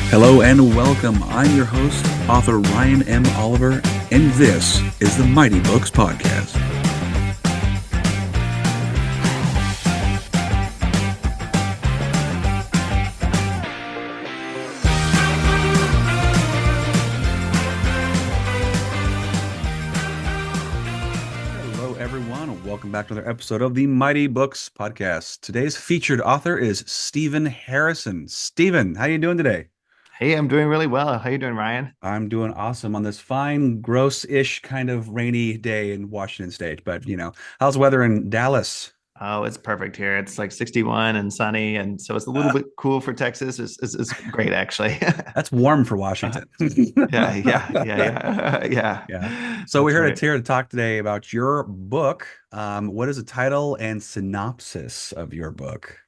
Hello and welcome. I'm your host, author Ryan M. Oliver, and this is the Mighty Books Podcast. Hello, everyone, and welcome back to another episode of the Mighty Books Podcast. Today's featured author is Stephen Harrison. Stephen, how are you doing today? Hey, I'm doing really well. How you doing, Ryan? I'm doing awesome on this fine, gross-ish kind of rainy day in Washington State. But, how's the weather in Dallas? Oh, it's perfect here. It's like 61 and sunny, and so it's a little bit cool for Texas. It's great, actually. That's warm for Washington. Yeah. Yeah. So we're That's here right. to talk today about your book. What is the title and synopsis of your book?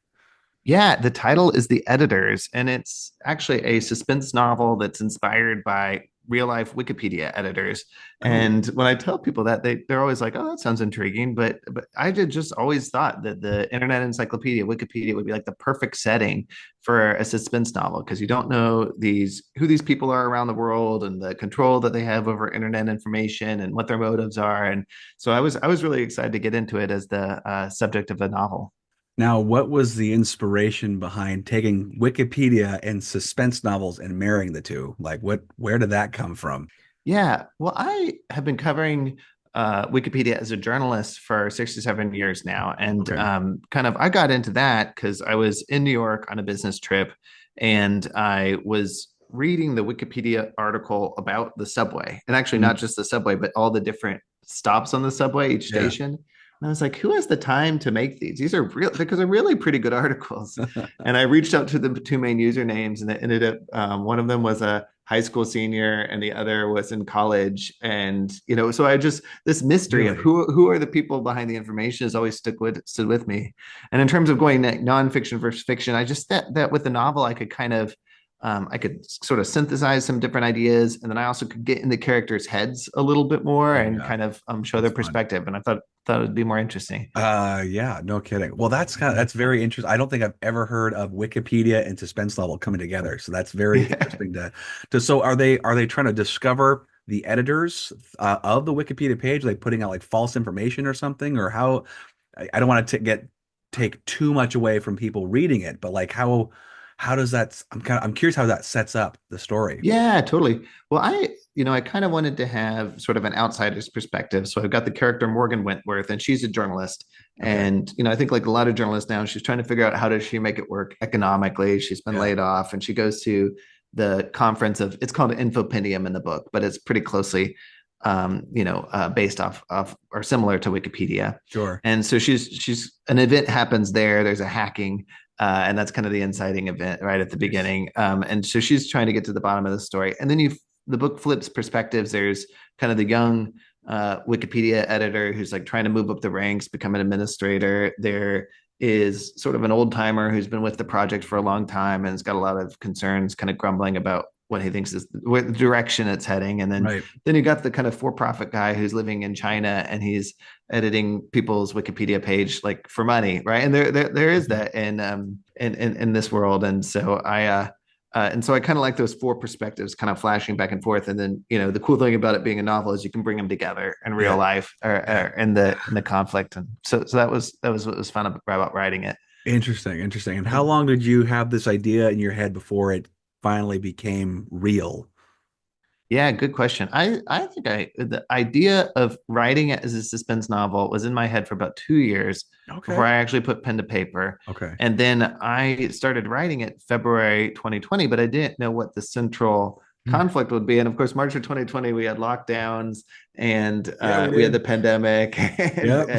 Yeah, the title is The Editors, and it's actually a suspense novel that's inspired by real life Wikipedia editors. Oh, And when I tell people that, they're always like, "Oh, that sounds intriguing." But I did just always thought that the Internet Encyclopedia, Wikipedia, would be like the perfect setting for a suspense novel because you don't know who these people are around the world and the control that they have over internet information and what their motives are. And so I was really excited to get into it as the subject of a novel. now what was the inspiration behind taking Wikipedia and suspense novels and marrying the two? Like where did that come from? Yeah, well, I have been covering Wikipedia as a journalist for 6 to 7 years now, and Okay. I got into that because I was in New York on a business trip, and I was reading the Wikipedia article about the subway, and actually Mm, not just the subway, but all the different stops on the subway, each yeah. station. And I was like, who has the time to make these? These are real because they're really pretty good articles. And I reached out to the two main usernames, and it ended up one of them was a high school senior and the other was in college. And so I just this mystery of Really? who are the people behind the information has always stood with me. And in terms of going nonfiction versus fiction, I just that with the novel I could kind of I could sort of synthesize some different ideas, and then I also could get in the characters' heads a little bit more Oh and yeah. kind of show That's their fun. perspective. And I thought it'd be more interesting. Yeah, no kidding. Well, that's very interesting. I don't think I've ever heard of Wikipedia and suspense novel coming together. So that's very Yeah. interesting to so are they trying to discover the editors of the Wikipedia page? Are they putting out like false information or something? Or how I don't want to take too much away from people reading it, but like how does that I'm curious how that sets up the story. Yeah, totally. Well, I kind of wanted to have sort of an outsider's perspective. So I've got the character Morgan Wentworth, and she's a journalist. Okay. And, I think like a lot of journalists now, she's trying to figure out how does she make it work economically. She's been Yeah. laid off, and she goes to the conference it's called Infopendium in the book, but it's pretty closely, based off or similar to Wikipedia. Sure. And so she's an event happens there. There's a hacking and that's kind of the inciting event right at the Nice. beginning. And so she's trying to get to the bottom of the story, and then the book flips perspectives. There's kind of the young Wikipedia editor who's like trying to move up the ranks, become an administrator. There is sort of an old timer who's been with the project for a long time and has got a lot of concerns, kind of grumbling about what he thinks is the direction it's heading. And then Right. then you got the kind of for-profit guy who's living in China, and he's editing people's Wikipedia page like for money, right? And there is Mhm. that in this world. And so I kind of like those four perspectives kind of flashing back and forth. And then, the cool thing about it being a novel is you can bring them together in real Yeah. life or Yeah. in the conflict. And so that was what was fun about writing it. Interesting, interesting. And how long did you have this idea in your head before it finally became real? Yeah, good question. I think the idea of writing it as a suspense novel was in my head for about 2 years before Okay. I actually put pen to paper. Okay. And then I started writing it February 2020, but I didn't know what the central Hmm. conflict would be. And of course, March of 2020, we had lockdowns and Yeah, we we had the did. pandemic, and Yep.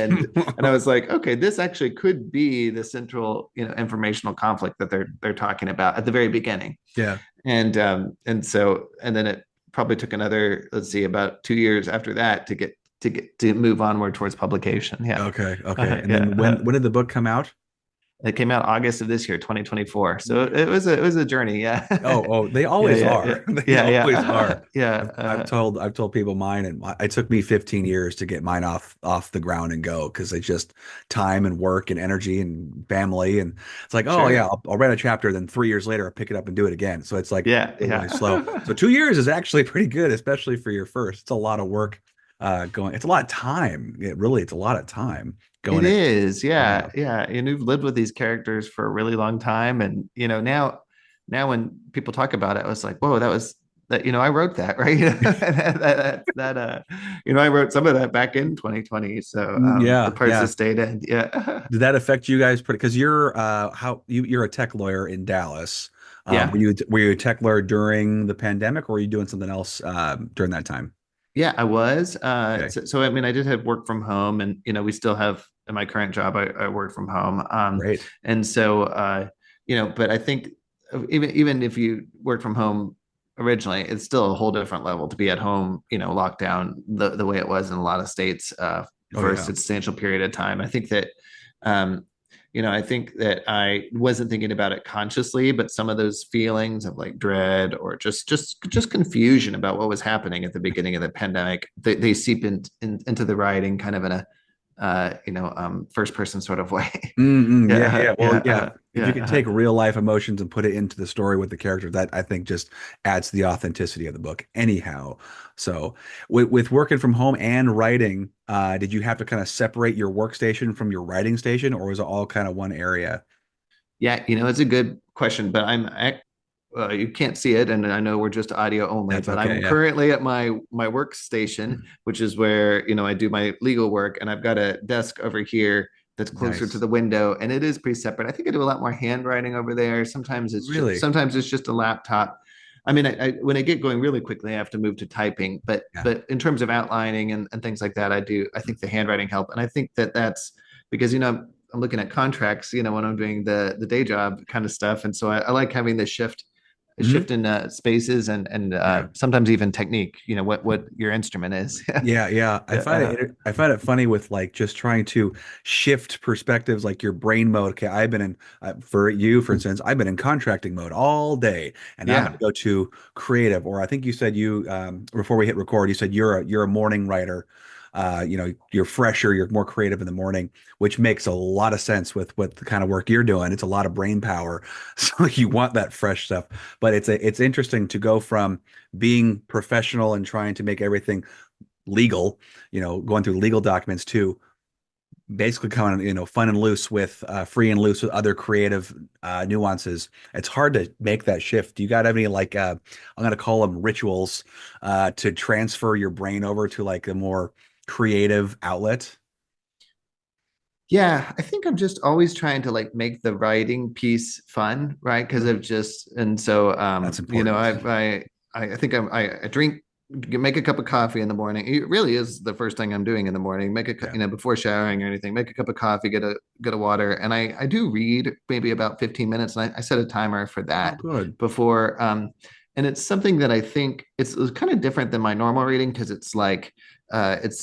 and I was like, okay, this actually could be the central, informational conflict that they're talking about at the very beginning. Yeah. And then it probably took another, let's see, about 2 years after that to move onward towards publication. Yeah. Okay. Okay. Uh, And yeah. then when did the book come out? It came out August of this year, 2024. So Ye- it was a journey. Yeah. Oh, they Yeah, always yeah, yeah. are. They Yeah, always are. yeah. Yeah. I've told people mine, and it took me 15 years to get mine off the ground and go because it's just time and work and energy and family, and it's like, oh yeah, Sure. I'll write a chapter, then 3 years later I'll pick it up and do it again. So it's like Yeah, really, really slow. yeah. So 2 years is actually pretty good, especially for your first. It's a lot of work going. It's a lot of time. It's a lot of time It going in. is, Yeah, yeah, yeah. And you've lived with these characters for a really long time, and now when people talk about it, I was like, whoa, that was that. I wrote that, right? I wrote some of that back in 2020. So the yeah, parts that yeah. stayed in, yeah, Did that affect you guys pretty? Because you're a tech lawyer in Dallas. yeah. Were you a tech lawyer during the pandemic, or were you doing something else during that time? Yeah, I was. Okay, I mean, I did have work from home, and we still have in my current job. I work from home, great. and so but I think even if you work from home originally, it's still a whole different level to be at home, locked down the way it was in a lot of states Oh for a yeah. substantial period of time. Um, I think that I wasn't thinking about it consciously, but some of those feelings of like dread or just confusion about what was happening at the beginning of the pandemic, they seep into the writing kind of in a first person sort of way. Yeah, Yeah, yeah. Well, yeah, yeah. If yeah, you can take real life emotions and put it into the story with the character, that I think just adds to the authenticity of the book. Anyhow, so with working from home and writing, did you have to kind of separate your workstation from your writing station, or was it all kind of one area? yeah. It's a good question, but you can't see it, and I know we're just audio only, That's but okay. I'm Yeah. currently at my workstation, which is where I do my legal work, and I've got a desk over here that's closer to Nice. the window, and it is pretty separate. I think I do a lot more handwriting over there. Really? Sometimes it's just a laptop. I mean, when I get going really quickly, I have to move to typing, but Yeah. in terms of outlining and things like that, I think the handwriting help, and I think that's because I'm looking at contracts, when I'm doing the day job kind of stuff, and so I like having this Mhm. shift in spaces and Yeah. sometimes even technique. What your instrument is. Yeah, yeah. Yeah, I find it funny with like just trying to shift perspectives, like your brain mode. Okay, I've been in for you, for instance, I've been in contracting mode all day, and now I'm going to yeah, go to creative. Or I think you said before we hit record, you said you're a morning writer. You're fresher, you're more creative in the morning, which makes a lot of sense with what the kind of work you're doing. It's a lot of brain power, so you want that fresh stuff. But it's interesting to go from being professional and trying to make everything legal, going through legal documents to basically coming, fun and loose with free and loose with other creative nuances. It's hard to make that shift. Do you got any like I'm gonna call them rituals to transfer your brain over to like a more creative outlet? yeah. I think I'm just always trying to like make the writing piece fun, right? Because I've Mhm. just and so That's important. I think I drink make a cup of coffee in the morning. It really is the first thing I'm doing in the morning. Yeah. Before showering or anything, make a cup of coffee, get a water, and I do read maybe about 15 minutes, and I set a timer for Oh, that good. before. And it's something that I think it's kind of different than my normal reading because it's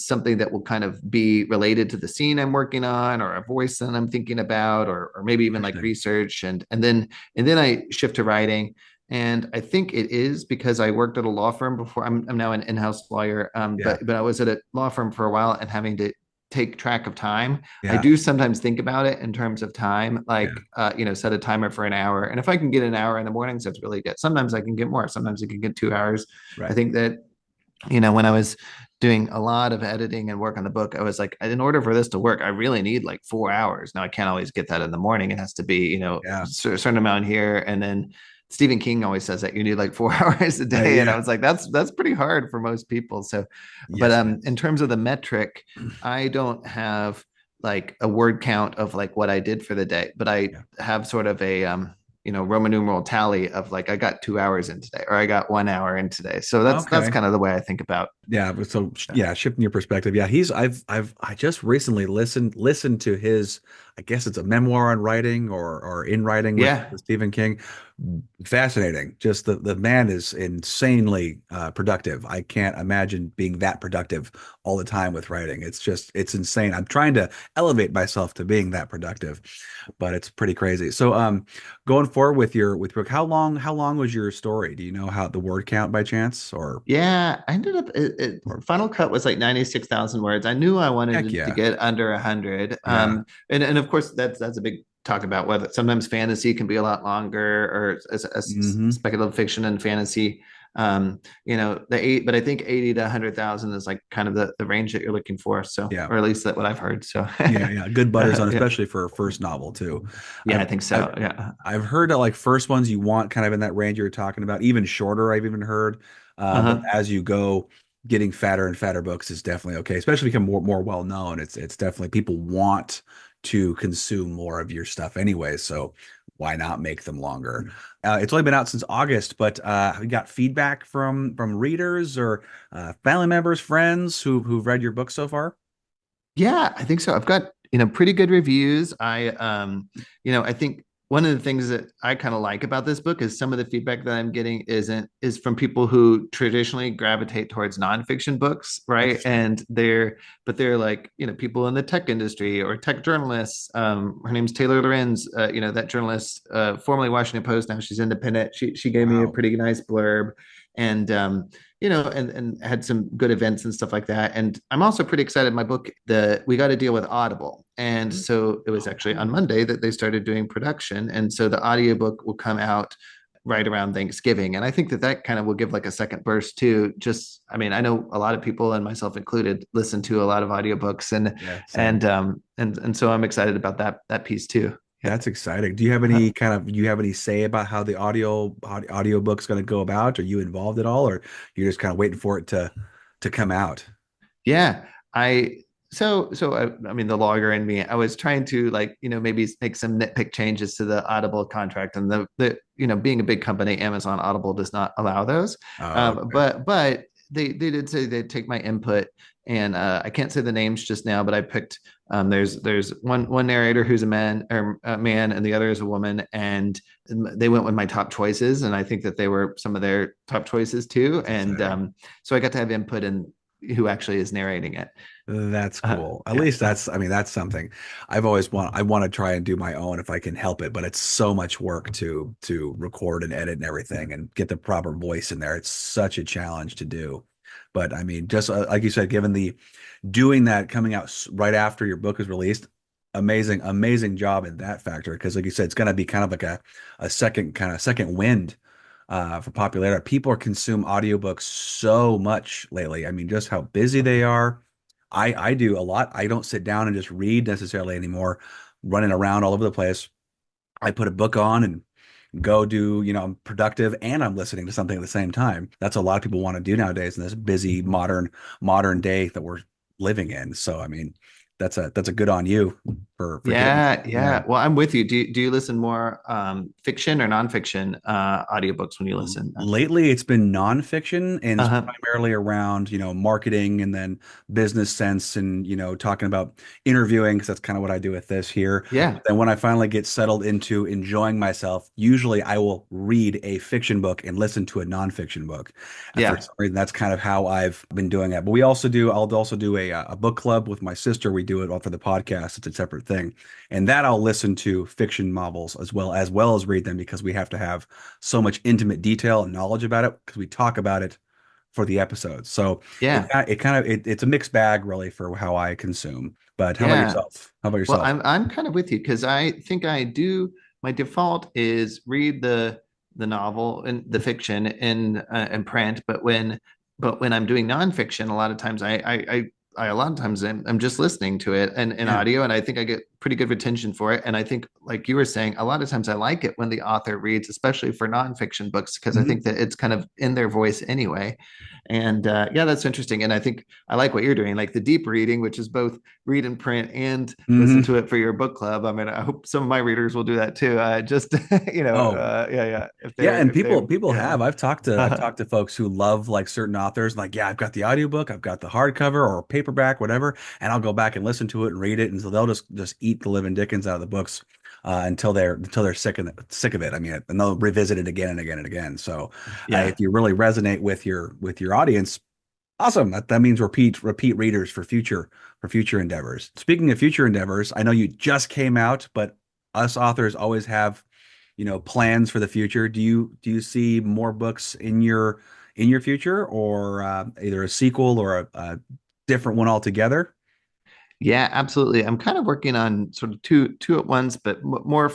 something that will kind of be related to the scene I'm working on or a voice that I'm thinking about or maybe even like Interesting. research and then I shift to writing. And I think it is because I worked at a law firm before. I'm now an in-house lawyer, Yeah. but I was at a law firm for a while and having to take track of time. I Yeah. do sometimes think about it in terms of time, Yeah. like set a timer for an hour. And if I can get an hour in the mornings, that's really good. Sometimes I can get more. Sometimes I can get 2 hours. I Right. think that when I was doing a lot of editing and work on the book, I was like, in order for this to work, I really need like 4 hours. Now I can't always get that in the morning. It has to be, Yeah. a certain amount here. And then Stephen King always says that you need like 4 hours a day. And I Yeah. was like, that's pretty hard for most people. So, but Yes, it in is. terms of the metric, I don't have like a word count of like what I did for the day, but I Yeah. have sort of a Roman numeral tally of like I got 2 hours in today or I got 1 hour in today. So that's Okay. kind of the way I think about. Yeah, but so uh, yeah, shifting your perspective. Yeah, I just recently listened to his, I guess it's a memoir on writing or in writing Yeah. with Stephen King. Fascinating. Just the man is insanely productive. I can't imagine being that productive all the time with writing. It's insane. I'm trying to elevate myself to being that productive, but it's pretty crazy. So going forward with your with book, how long was your story? Do you know how the word count by chance Yeah, I ended up or Final Cut was like 96,000 words. I knew I wanted heck it to yeah. get under 100. Yeah. And of course that's a big talk about whether sometimes fantasy can be a lot longer or Hmm. speculative fiction and fantasy. But I think 80 to 100,000 is like kind of the range that you're looking for. So, Yeah. or at least that what I've heard. So, Yeah, yeah. Good butter zone, yeah, especially for a first novel too. yeah, I've I think I've so. Yeah. I've heard that like first ones you want kind of in that range you were talking about, even shorter, I've even heard. But Uh-huh. as you go, getting fatter and fatter books is definitely okay, especially become more well known. It's definitely people want to consume more of your stuff anyway, so why not make them longer? It's only been out since August, but have you got feedback from readers or family members, friends who've read your book so far? Yeah, I think so. I've got, pretty good reviews. I think one of the things that I kind of like about this book is some of the feedback that I'm getting is from people who traditionally gravitate towards nonfiction books, right? Interesting. But they're like, people in the tech industry or tech journalists. Her name's Taylor Lorenz, that journalist, formerly Washington Post, now she's independent. She gave me a Wow. pretty nice blurb. And and had some good events and stuff like that. And I'm also pretty excited. My book, we got to deal with Audible. And so it was Oh, actually on cool. Monday that they started doing production. And so the audiobook will come out right around Thanksgiving. And I think that kind of will give like a second burst too. I mean, I know a lot of people and myself included listen to a lot of audiobooks Yeah, same. and so I'm excited about that piece too. Yeah. That's exciting. Do you have any say about how the audiobook's going to go about? Are you involved at all, or you're just kind of waiting for it to come out? Yeah, I I mean the lawyer in me, I was trying to like, maybe make some nitpick changes to the Audible contract and the being a big company, Amazon Audible does not allow those. Oh, okay. But they did say they'd take my input and I can't say the names just now, but I picked there's one narrator who's a man and the other is a woman and they went with my top choices and I think that they were some of their top choices too. That's And exciting. so I got to have input in who actually is narrating it. That's cool. At Yeah. least I mean, that's something I want to try and do my own if I can help it, but it's so much work to record and edit and everything and get the proper voice in there. It's such a challenge to do. But I mean, just like you said, given the doing that coming out right after your book is released, amazing job in that factor. Because like you said, it's going to be kind of like a second wind for popularity. People are consume audiobooks so much lately. I mean, just how busy they are. I do a lot. I don't sit down and just read necessarily anymore, running around all over the place. I put a book on and go do, I'm productive and I'm listening to something at the same time. That's a lot of people want to do nowadays in this busy modern day that we're living in. So I mean, that's a good on you for getting Yeah, yeah. yeah. Well, I'm with you. Do you listen more fiction or nonfiction audiobooks when you listen? Lately, it's been nonfiction and it's Uh-huh. primarily around, marketing and then business sense and, talking about interviewing because that's kind of what I do with this here. Yeah. But then when I finally get settled into enjoying myself, usually I will read a fiction book and listen to a nonfiction book. And for Yeah. some reason, that's kind of how I've been doing it. But I'll also do a book club with my sister. We do it all for the podcast. It's a separate thing. And that I'll listen to fiction novels as well as read them because we have to have so much intimate detail and knowledge about it because we talk about it for the episodes. So Yeah. it's a mixed bag really for how I consume. But how about Yeah. yourself? How about Well, yourself? I'm kind of with you because I think I do. My default is read the novel and the fiction in print, but when I'm doing nonfiction, a lot of times I a lot of times I'm just listening to it and in Yeah. audio, and I think I get pretty good retention for it. And I think, like you were saying, a lot of times I like it when the author reads, especially for nonfiction books, because I Mhm. think that it's kind of in their voice anyway. And yeah, that's interesting. And I think I like what you're doing, like the deep reading, which is both read in print and listen Mhm. to it for your book club. I mean, I hope some of my readers will do that too. Just Oh, yeah, yeah. yeah, and If they, people yeah, have. I've talked to folks who love like certain authors, like, yeah, I've got the audiobook, I've got the hardcover or paperback, whatever, and I'll go back and listen to it and read it. And so they'll just eat the living dickens out of the books until they're sick of it. I mean, and they'll revisit it again and again and again. So Yeah. if you really resonate with your audience, awesome. That means repeat readers for future endeavors. Speaking of future endeavors, I know you just came out, but us authors always have, plans for the future. Do you see more books in your future, or either a sequel or a different one altogether? Yeah, absolutely. I'm kind of working on sort of two at once, but more.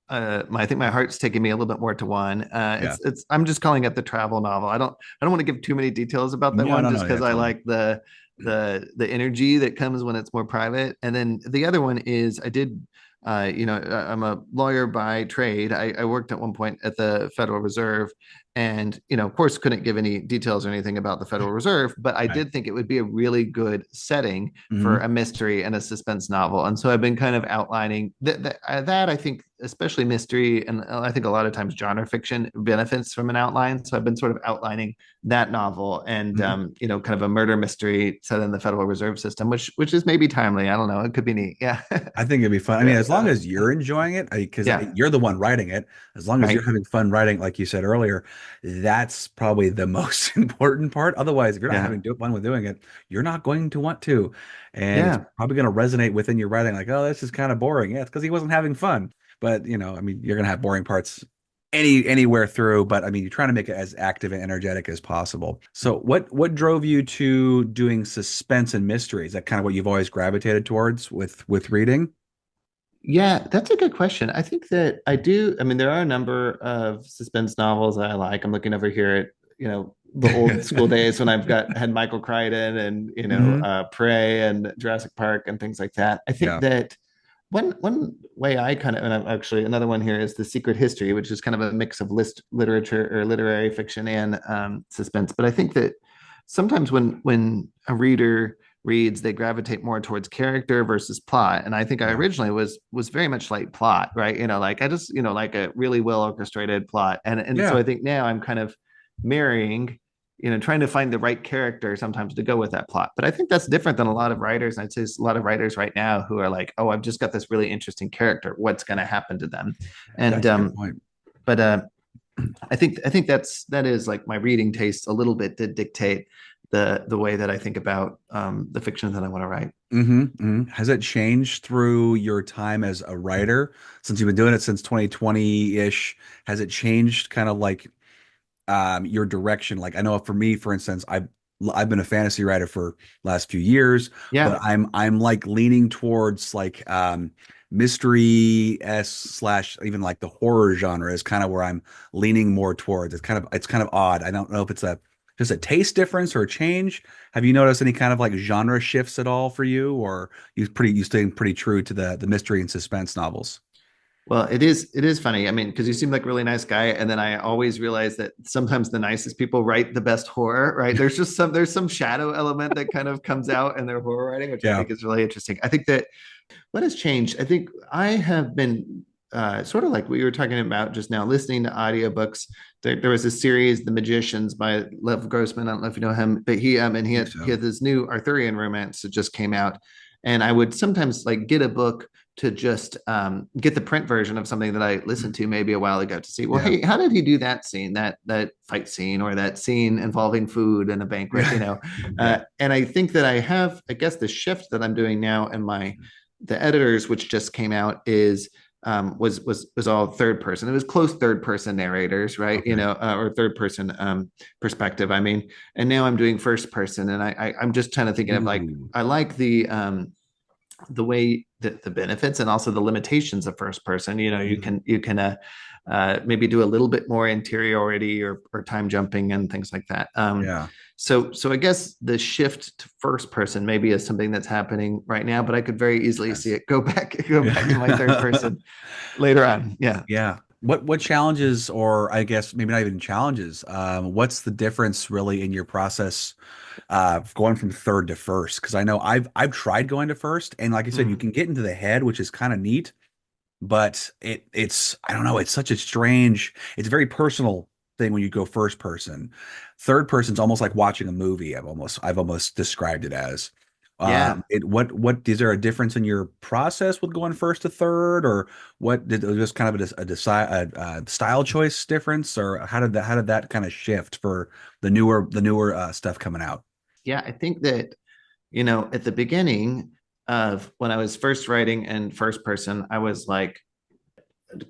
I think my heart's taking me a little bit more to one. Yeah. It's. I'm just calling it the travel novel. I don't want to give too many details about that No, one, no, just no. Yeah, because I totally. like the energy that comes when it's more private. And then the other one is I did. I'm a lawyer by trade. I worked at one point at the Federal Reserve, and of course, couldn't give any details or anything about the Federal Reserve, but I Right. did think it would be a really good setting for Hmm. a mystery and a suspense novel. And so I've been kind of outlining that I think, especially mystery, and I think a lot of times genre fiction benefits from an outline. So I've been sort of outlining that novel and, Hmm. kind of a murder mystery set in the Federal Reserve System, which is maybe timely. I don't know. It could be neat. Yeah. I think it'd be fun. I mean, Yeah. as long as you're enjoying it, because Yeah. you're the one writing it, as long as you're Right. having fun writing, like you said earlier, that's probably the most important part. Otherwise, if you're not Yeah. having fun with doing it, you're not going to want to. And it's Yeah. probably going to resonate within your writing, like, oh, this is kind of boring. Yeah, it's because he wasn't having fun. But, I mean, you're going to have boring parts anywhere through, but I mean, you're trying to make it as active and energetic as possible. So what drove you to doing suspense and mystery? Is that kind of what you've always gravitated towards with reading? Yeah, that's a good question. I think that I do. I mean, there are a number of suspense novels that I like. I'm looking over here at, the old school days when I've got had Michael Crichton and, Hmm. Prey and Jurassic Park and things like that. I think Yeah. that one way I kind of, and I'm actually another one here is The Secret History, which is kind of a mix of list literature or literary fiction and suspense. But I think that sometimes when a reader reads, they gravitate more towards character versus plot. And I think I Yeah. originally was very much like plot, right? Like I just, like a really well orchestrated plot. And so Yeah. I think now I'm kind of marrying, trying to find the right character sometimes to go with that plot. But I think that's different than a lot of writers. And I'd say a lot of writers right now who are like, oh, I've just got this really interesting character. What's going to happen to them? And That's a good point. but I think that is like my reading taste a little bit did dictate the way that I think about the fiction that I want to write. Has it changed through your time as a writer since you've been doing it since 2020-ish? Has it changed kind of like your direction? Like I know for me, for instance, I've been a fantasy writer for last few years, but Yeah. I'm like leaning towards like mystery s slash even like the horror genre is kind of where I'm leaning more towards. It's kind of odd. I don't know if it's a just a taste difference or a change. Have you noticed any kind of like genre shifts at all for you, or you staying pretty true to the mystery and suspense novels? Well, it is funny. I mean, because you seem like a really nice guy, and then I always realize that sometimes the nicest people write the best horror, right? There's some shadow element that kind of comes out in their horror writing, which I Yeah. think is really interesting. I think that what has changed, I think I have been sort of like we were talking about just now, listening to audiobooks. There was a series, The Magicians by Lev Grossman. I don't know if you know him, but I he think had he so. had this new Arthurian romance that just came out. And I would sometimes like get a book to just get the print version of something that I listened to maybe a while ago to see, well, Yeah. hey, how did he do that scene, that fight scene, or that scene involving food and a banquet, Yeah. Yeah. and I think that I have, I guess, the shift that I'm doing now in the editors, which just came out, is was all third person. It was close third person narrators, right? Okay. Or third person perspective. I mean, and now I'm doing first person, and I'm just kind of thinking of like Ooh. I like the way that the benefits and also the limitations of first person. You can maybe do a little bit more interiority or time jumping and things like that. Yeah. So I guess the shift to first person maybe is something that's happening right now, but I could very Makes easily see sense. it go back to my third Yeah. person later on. Yeah. Yeah. What challenges, or I guess maybe not even challenges, what's the difference really in your process going from third to first? Because I know I've tried going to first, and like I said, you Mm. can get into the head, which is kind of neat, but it's I don't know, it's such a strange, it's a very personal thing when you go first person. Third person's almost like watching a movie. I've almost described it as. Yeah. What is there a difference in your process with going first to third, or what did it was just kind of a style choice difference, or how did that kind of shift for the newer stuff coming out? Yeah. I think that, at the beginning of when I was first writing in first person, I was like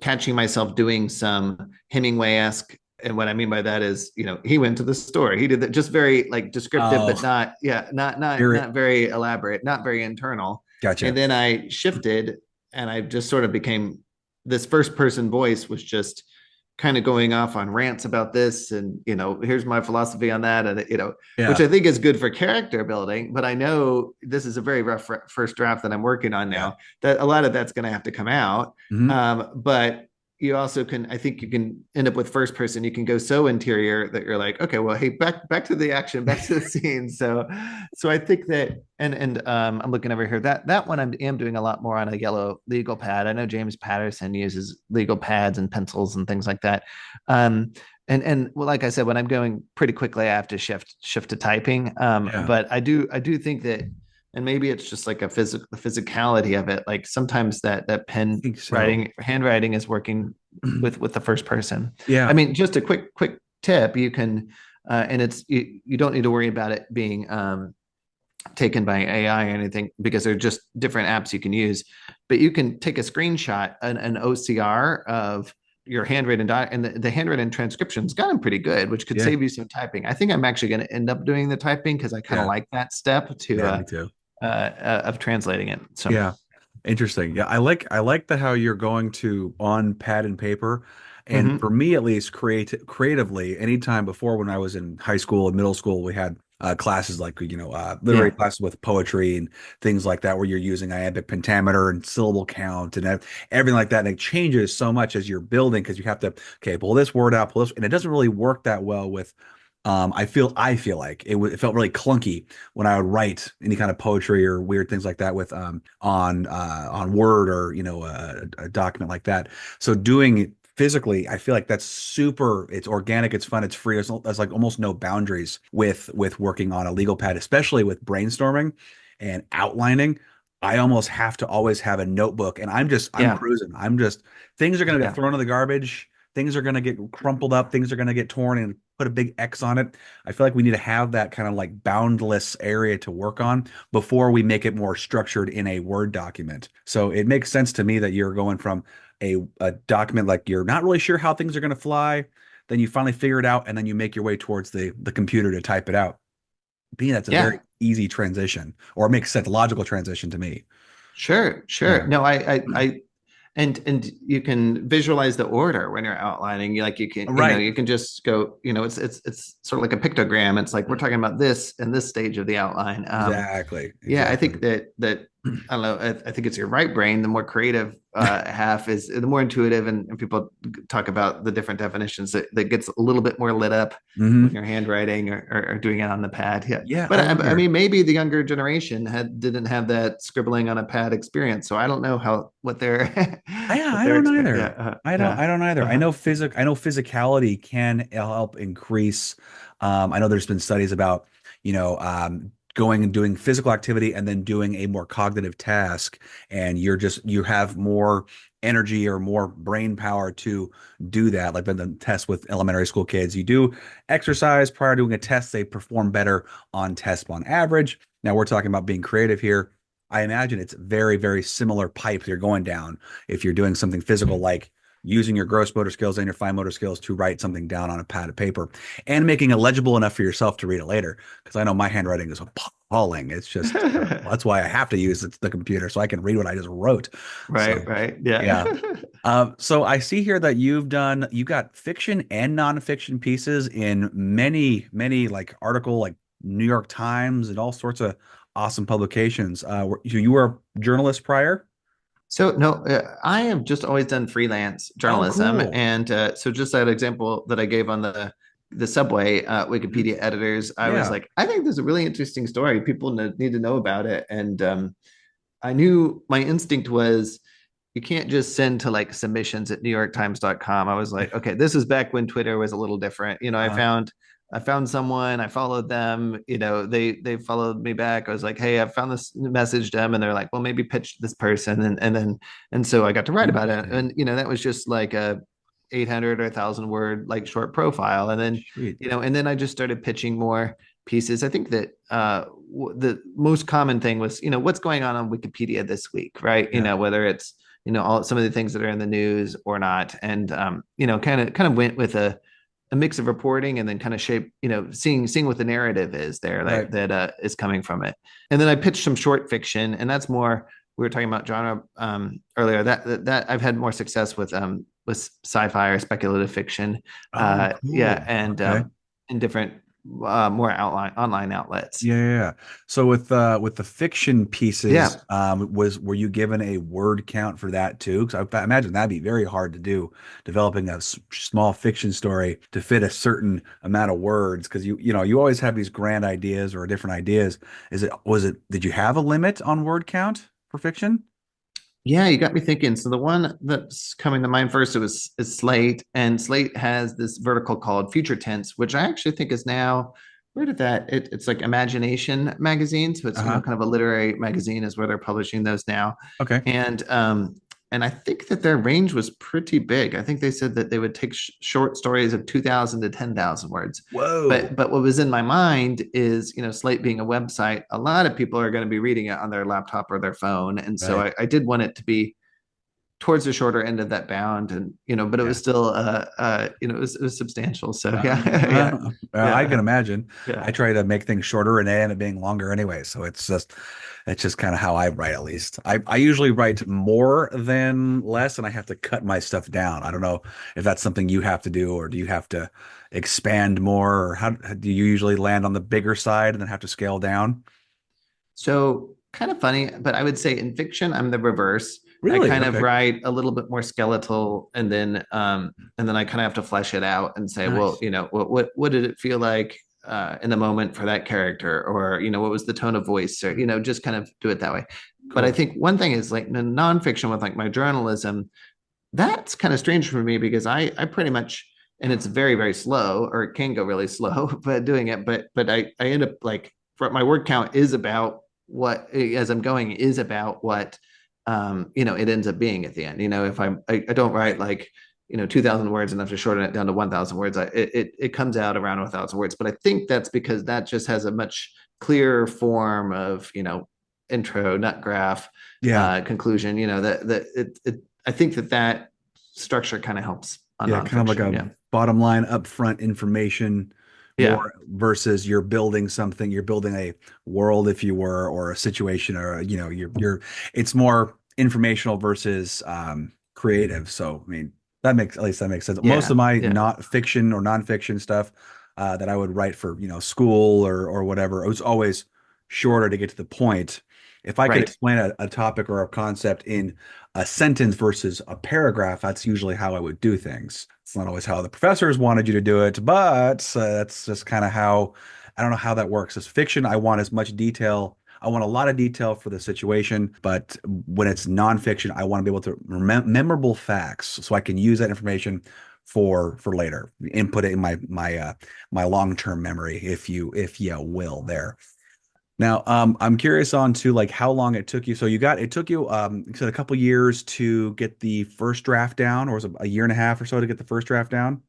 catching myself doing some Hemingway-esque. And what I mean by that is, he went to the store. He did that, just very like descriptive, but Oh, not, yeah, not not you're not very elaborate, not very internal. And gotcha. then I shifted, and I just sort of became, this first person voice was just kind of going off on rants about this, and here's my philosophy on that, and which Yeah, I think is good for character building. But I know this is a very rough first draft that I'm working on yeah. now. That a lot of that's going to have to come out. Hmm. But you also can, I think you can end up with first person. You can go so interior that you're like, okay, well, hey, back to the action, back to the scene. So I think that, and I'm looking over here, that one am doing a lot more on a yellow legal pad. I know James Patterson uses legal pads and pencils and things like that. Um, and well, like I said, when I'm going pretty quickly, I have to shift to typing. Yeah, But I do think that, and maybe it's just like the physicality of it. Like sometimes that I pen think so. writing, handwriting is working with the first person. I Yeah, mean, just a quick tip, you can, and you don't need to worry about it being taken by AI or anything, because they're just different apps you can use. But you can take a screenshot, an OCR of your handwritten and the handwritten transcription's gotten pretty good, which could yeah, save you some typing. I think I'm actually going to end up doing the typing because I kind of yeah, like that step to yeah. Me too. of translating it. So, Yeah. Interesting. Yeah, I like the how you're going to on pad and paper. And for mhm. me at least, creatively, anytime before when I was in high school and middle school, we had classes like literary Yeah, classes with poetry and things like that where you're using iambic pentameter and syllable count and everything like that. And it changes so much as you're building because you have to, okay, pull this word out, pull this, and it doesn't really work that well with I feel like it felt really clunky when I would write any kind of poetry or weird things like that with on Word or a document like that. So doing it physically, I feel like that's super. It's organic, it's fun, it's free. There's like almost no boundaries with working on a legal pad, especially with brainstorming and outlining. I almost have to always have a notebook, and I'm yeah, cruising. I'm just things are gonna get yeah, thrown in the garbage. Things are gonna get crumpled up. Things are gonna get torn and put a big X on it. I feel like we need to have that kind of like boundless area to work on before we make it more structured in a Word document. So it makes sense to me that you're going from a document like you're not really sure how things are going to fly, then you finally figure it out, and then you make your way towards the computer to type it out. Being that's a very yeah. easy transition, or it makes sense, logical transition to me. Sure, Yeah. sure. No, and you can visualize the order when you're outlining. Like you can, Right. you can just go, it's sort of like a pictogram. It's like we're talking about this in this stage of the outline. Exactly. Yeah, I think Exactly. that I don't know. I think it's your right brain. The more creative half is the more intuitive, and people talk about the different definitions that gets a little bit more lit up when Hmm. you're handwriting or doing it on the pad. Yeah, Yeah, but I I wonder. mean, maybe the younger generation didn't have that scribbling on a pad experience, so I don't know how what their Yeah, what I their don't experience. either. Yeah, yeah. I don't either. Uh-huh. I know physicality can help increase. I know there's been studies about, going and doing physical activity and then doing a more cognitive task, and you have more energy or more brain power to do that. Like the test with elementary school kids, you do exercise prior to doing a test, they perform better on tests on average. Now we're talking about being creative here. I imagine it's very, very similar pipes you're going down if you're doing something physical like using your gross motor skills and your fine motor skills to write something down on a pad of paper and making it legible enough for yourself to read it later. Because I know my handwriting is appalling. It's just terrible. That's why I have to use the computer so I can read what I just wrote. Right, So, right. Yeah. yeah. So I see here that you got fiction and nonfiction pieces in many, many like article, like New York Times and all sorts of awesome publications. You were a journalist prior? So no, I have just always done freelance Oh, journalism, cool. and so just that example that I gave on the subway Mhm. Wikipedia editors, I was Yeah. like, I think there's a really interesting story. People need to know about it, and I knew my instinct was you can't just send to like submissions at newyorktimes.com. I was like, okay, this is back when Twitter was a little different. I Uh, found I found someone, I followed them, they followed me back. I was like, hey, I found this, message them, and they're like, well, maybe pitch this person, and so I got to write about it, Interesting. and that was just like a 800 or 1,000 word like short profile, and then Sweet. and then I just started pitching more pieces. I think that the most common thing was, what's going on Wikipedia this week, right? Yeah. Whether it's all some of the things that are in the news or not, and kind of went with a mix of reporting, and then kind of shape, seeing what the narrative is there Right. that is coming from it. And then I pitched some short fiction, and that's more, we were talking about genre earlier. That I've had more success with sci-fi or speculative fiction. Oh, Yeah, cool. and Okay. in different more outline online outlets. Yeah, yeah, yeah. So with the fiction pieces, Yeah. were you given a word count for that too? Because I imagine that'd be very hard to do, developing a small fiction story to fit a certain amount of words. Because you always have these grand ideas or different ideas. Did you have a limit on word count for fiction? Yeah, you got me thinking. So the one that's coming to mind first, is Slate, and Slate has this vertical called Future Tense, which I actually think is now, where did that? It's like Imagination magazine, so it's Uh-huh. kind of a literary magazine is where they're publishing those now, Okay. and and I think that their range was pretty big. I think they said that they would take short stories of 2,000 to 10,000 words. Whoa. But what was in my mind is, Slate being a website, a lot of people are going to be reading it on their laptop or their phone, and so Right. I did want it to be towards the shorter end of that bound, and but it Yeah. was still it was substantial. So yeah, yeah, I can yeah, imagine. yeah. I try to make things shorter and they end up being longer anyway. So it's just kind of how I write, at least. I usually write more than less, and I have to cut my stuff down. I don't know if that's something you have to do, or do you have to expand more, or how do you usually land on the bigger side and then have to scale down? So kind of funny, but I would say in fiction, I'm the reverse. I Really? kind of Okay. write a little bit more skeletal, and then I kind of have to flesh it out and say, well, Nice. what did it feel like in the moment for that character, or what was the tone of voice, or just kind of do it that way. But I Cool. think one thing is like the nonfiction with like my journalism, that's kind of strange for me because I pretty much, and it's very very slow, or it can go really slow, but doing it, but I end up like, my word count is about what, as I'm going, is about what it ends up being at the end. If I don't write Right. like 2,000 words and have to shorten it down to 1,000 words, it comes out around 1,000 words. But I think that's because that just has a much clearer form of intro, nut graph, Yeah. conclusion. That I think that structure kind of helps on Yeah, kind of like nonfiction. a Yeah. bottom line upfront information Yeah. more versus you're building something, you're building a world, if you were, or a situation, or you're it's more informational versus creative. So I mean that makes sense. Most of Yeah. my Yeah. not fiction or nonfiction stuff that I would write for school or whatever, it was always shorter to get to the point. If I could Right. explain a topic or a concept in a sentence versus a paragraph, that's usually how I would do things. It's not always how the professors wanted you to do it, but that's just kind of how, I don't know how that works. As fiction, I want as much detail. I want a lot of detail for the situation, but when it's nonfiction, I want to be able to remember memorable facts so I can use that information for later, input it in my long-term memory, if you will there. Now, I'm curious on to like how long it took you. So it took you, you said a couple years to get the first draft down, or was it a year and a half or so to get the first draft down?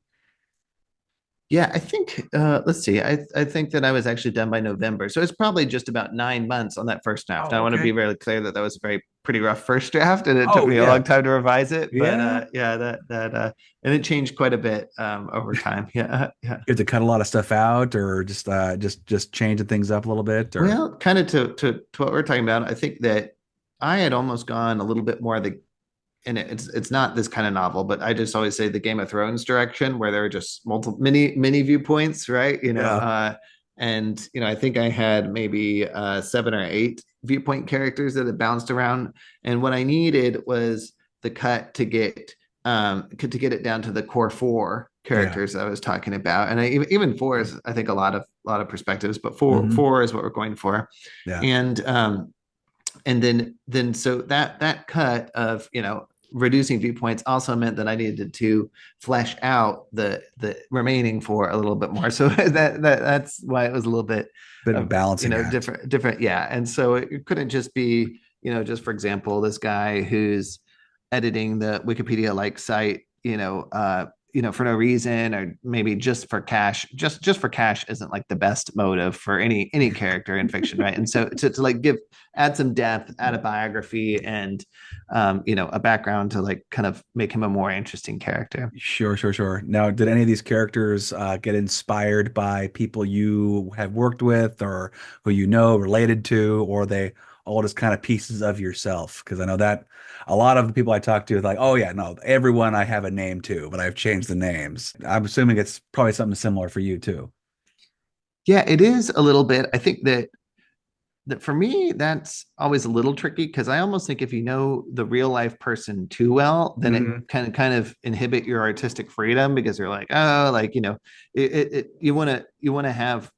Yeah, I think let's see. I think that I was actually done by November. So it's probably just about 9 months on that first draft. I Oh, want to be okay. really clear that that was a very pretty rough first draft, and it took Oh, me a yeah. long time to revise it. But Yeah. yeah, that and it changed quite a bit over time. Yeah, yeah. You have to cut a lot of stuff out, or just changing things up a little bit, or Well, kind of to what we're talking about, I think that I had almost gone a little bit more the, and it's not this kind of novel, but I just always say the Game of Thrones direction, where there are just multiple many viewpoints, right? yeah. And I think I had maybe 7 or 8 viewpoint characters that had bounced around, and what I needed was the cut to get it down to the core 4 Yeah. characters I was talking about, and even 4 is, I think, a lot of perspectives, but four Hmm. four is what we're going for, Yeah. and then so that cut of reducing viewpoints also meant that I needed to flesh out the remaining four a little bit more. So that's why it was a little bit Bit of a of, balancing act. different, yeah. And so it couldn't just be, just for example, this guy who's editing the Wikipedia like site, for no reason, or maybe just for cash. Just for cash isn't like the best motive for any character in fiction, right? And so to like add some depth, add a biography, and a background to like kind of make him a more interesting character. Sure, sure, sure. Now, did any of these characters get inspired by people you have worked with or who you know related to, or are they all just kind of pieces of yourself? Because I know that a lot of the people I talk to is like, oh yeah, no, everyone I have a name to, but I've changed the names. I'm assuming it's probably something similar for you too. Yeah, it is a little bit. I think that for me, that's always a little tricky because I almost think if you know the real life person too well, then it Hmm. can kind of inhibit your artistic freedom because you're like, oh, like, you want to have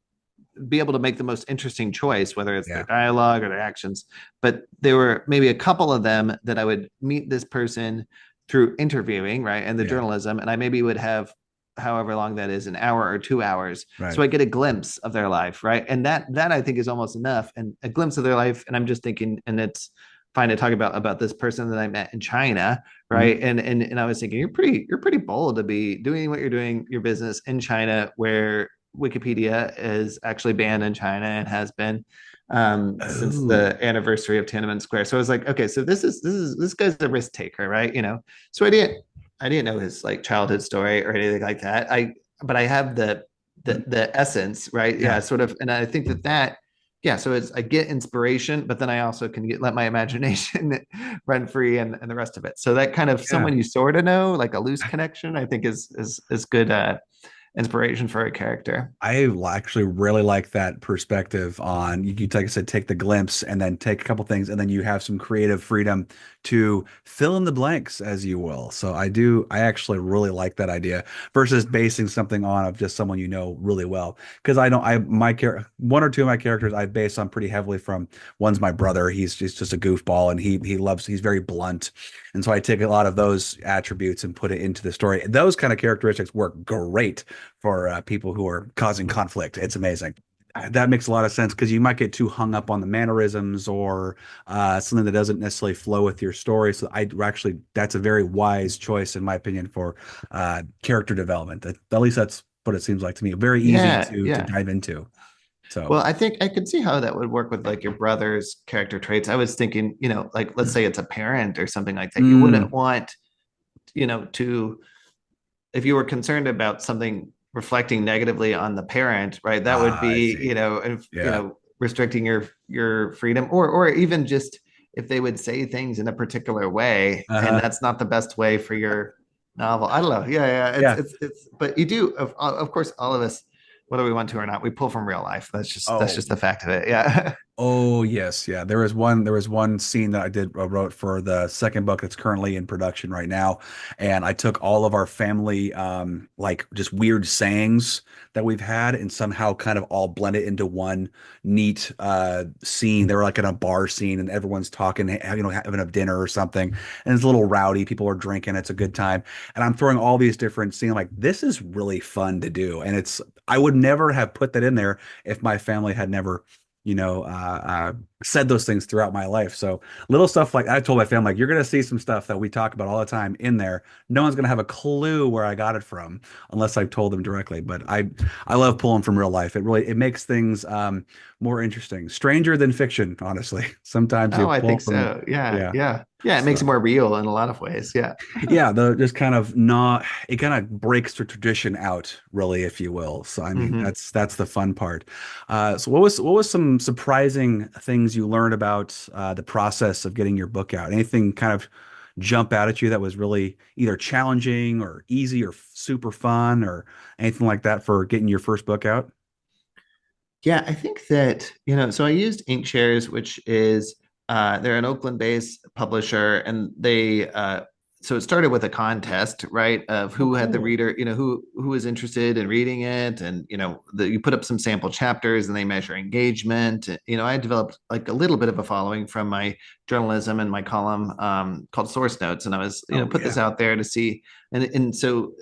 be able to make the most interesting choice, whether it's their Yeah, dialogue or their actions. But there were maybe a couple of them that I would meet this person through interviewing, right? And the yeah, journalism. And I maybe would have however long that is, an hour or 2 hours. right. So I get a glimpse of their life, right? And that I think is almost enough. And a glimpse of their life. And I'm just thinking, and it's fine to talk about this person that I met in China, right? Mhm. And I was thinking, you're pretty bold to be doing what you're doing, your business in China, where Wikipedia is actually banned in China and has been since Oh, the anniversary of Tiananmen Square. So I was like, okay, so this guy's a risk taker, right? So I didn't know his like childhood story or anything like that. But I have the essence, right? yeah. Yeah, sort of, and I think that yeah. So I get inspiration, but then I also can let my imagination run free and the rest of it. So that kind of Yeah. someone you sort of know, like a loose connection, I think is good inspiration for a character. Actually really like that perspective on you, like I said, take the glimpse and then take a couple things and then you have some creative freedom to fill in the blanks as you will. So I actually really like that idea versus basing something on of just someone you know really well. Because I don't, I, my character, one or two of my characters I base on pretty heavily from one's my brother. He's just a goofball and he's very blunt. And so I take a lot of those attributes and put it into the story. Those kind of characteristics work great for people who are causing conflict. It's amazing. That makes a lot of sense because you might get too hung up on the mannerisms or something that doesn't necessarily flow with your story. So I actually, that's a very wise choice in my opinion for character development. At least that's what it seems like to me. Very easy Yeah, to yeah. dive into. So, Well, I think I could see how that would work with like your brother's character traits. I was thinking, like let's say it's a parent or something like that. You wouldn't mm, want, to if you were concerned about something reflecting negatively on the parent, right? That would I be, see. if, Yeah. restricting your freedom, or even just if they would say things in a particular way, and Uh-huh. that's not the best way for your novel. I don't know. Yeah, yeah. It's Yeah. it's but you do, of course, all of us, whether we want to or not, we pull from real life. That's Oh, just the fact of it. Yeah. oh yes, yeah. There was one scene that I wrote for the second book that's currently in production right now, and I took all of our family like just weird sayings that we've had and somehow kind of all blended into one neat scene. They were like in a bar scene and everyone's talking, having a dinner or something, and it's a little rowdy. People are drinking, it's a good time, and I'm throwing all these different scenes. Like this is really fun to do, and I would never have put that in there if my family had never said those things throughout my life. So little stuff like I told my family, like, you're going to see some stuff that we talk about all the time in there. No one's going to have a clue where I got it from unless I've told them directly. But I love pulling from real life. It makes things more interesting, stranger than fiction, honestly. Sometimes you Oh, I pull think from, so. Yeah, yeah. yeah, yeah. It makes it So more real in a lot of ways. Yeah. yeah, the just kind of not it kind of breaks the tradition out, really, if you will. So I mean, Hmm. that's the fun part. So what was some surprising things you learned about the process of getting your book out? Anything kind of jump out at you that was really either challenging or easy or super fun or anything like that for getting your first book out? Yeah, I think that, so I used Inkshares, which is they're an Oakland-based publisher, and they so it started with a contest, right? Of Oh, who had the cool. reader, who was interested in reading it, and you put up some sample chapters, and they measure engagement. I developed like a little bit of a following from my journalism and my column called Source Notes, and I was Oh, put this yeah. out there to see, and so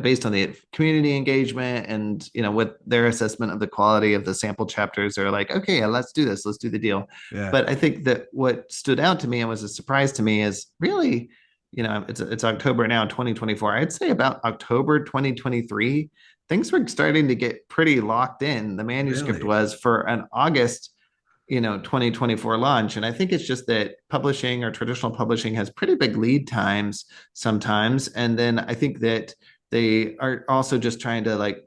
based on the community engagement and what their assessment of the quality of the sample chapters, are like, okay, yeah, let's do this, let's do the deal. Yeah. But I think that what stood out to me and was a surprise to me is really it's October now, 2024. I'd say about October 2023, things were starting to get pretty locked in. The manuscript Really? was for an August, 2024 launch. And I think it's just that publishing or traditional publishing has pretty big lead times sometimes. And then I think that they are also just trying to like,